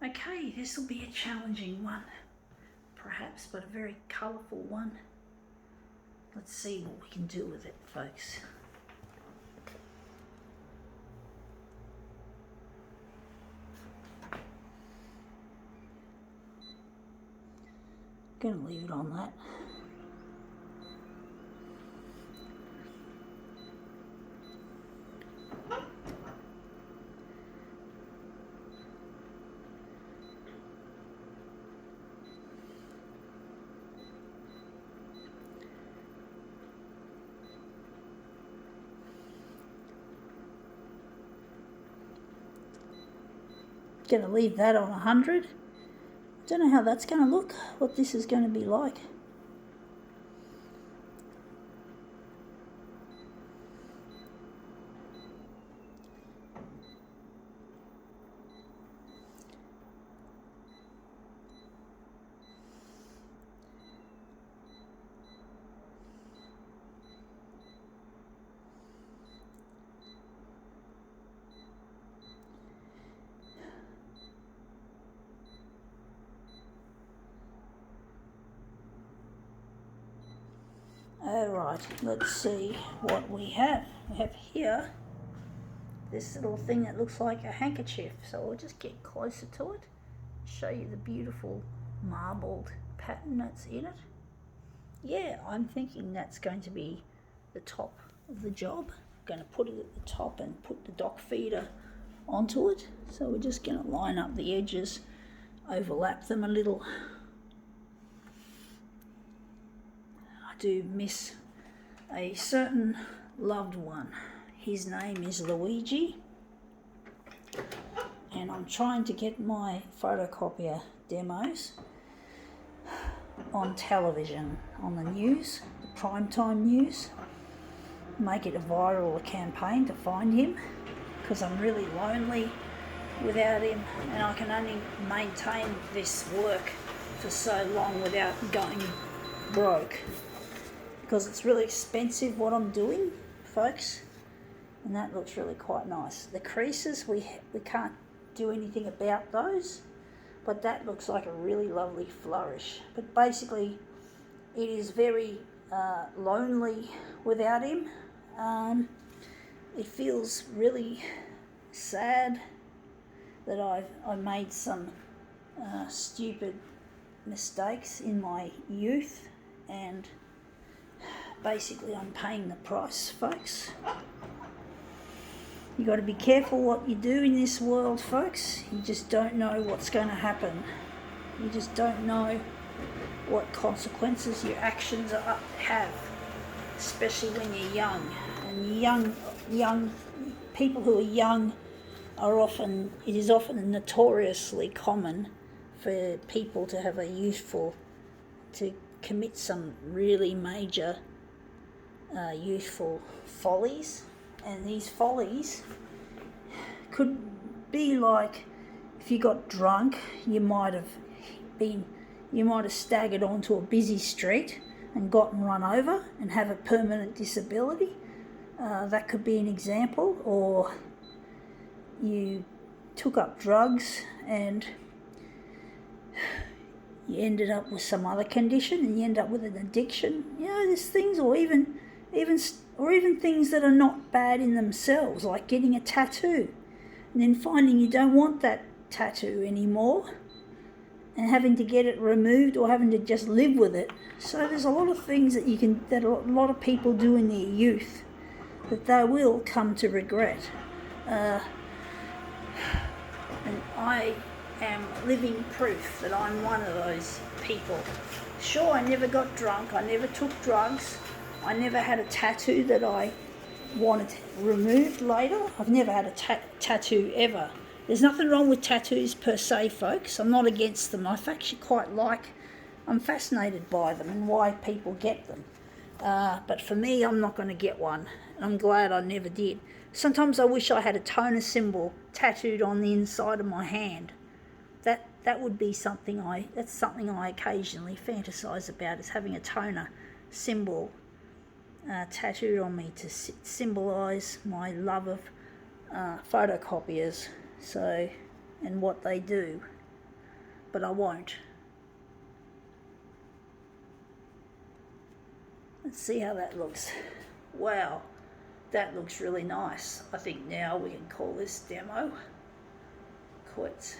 Okay, this will be a challenging one, perhaps, but a very colourful one. Let's see what we can do with it, folks. Gonna leave it on that. Gonna leave that on 100. Don't know how that's gonna look, what this is gonna be like. Alright, let's see what we have. We have here this little thing that looks like a handkerchief. So I'll just get closer to it, show you the beautiful marbled pattern that's in it. Yeah, I'm thinking that's going to be the top of the job. I'm going to put it at the top and put the dock feeder onto it. So we're just going to line up the edges, overlap them a little. I do miss a certain loved one. His name is Luigi, and I'm trying to get my photocopier demos on television, on the news, the primetime news, make it a viral campaign to find him, because I'm really lonely without him, and I can only maintain this work for so long without going broke, because it's really expensive what I'm doing, folks. And that looks really quite nice. The creases, we can't do anything about those, but that looks like a really lovely flourish. But basically, it is very lonely without him. It feels really sad that I made some stupid mistakes in my youth, and basically I'm paying the price, folks. You got to be careful what you do in this world, folks. You just don't know what's going to happen. You just don't know what consequences your actions have, especially when you're young. And young people who are young it is often notoriously common for people to have to commit some really major youthful follies. And these follies could be like, if you got drunk, you might have staggered onto a busy street and gotten run over and have a permanent disability. That could be an example. Or you took up drugs and you ended up with some other condition and you end up with an addiction. You know, there's things, or even things that are not bad in themselves, like getting a tattoo and then finding you don't want that tattoo anymore and having to get it removed or having to just live with it. So there's a lot of things that a lot of people do in their youth that they will come to regret. And I am living proof that I'm one of those people. Sure, I never got drunk, I never took drugs, I never had a tattoo that I wanted removed later. I've never had a tattoo ever. There's nothing wrong with tattoos per se, folks. I'm not against them. I'm fascinated by them and why people get them. But for me, I'm not going to get one. And I'm glad I never did. Sometimes I wish I had a toner symbol tattooed on the inside of my hand. That would be something that's something I occasionally fantasize about, is having a toner symbol tattooed on me to symbolise my love of photocopiers, and what they do. but I won't. Let's see how that looks. Wow, that looks really nice. I think now we can call this demo quits.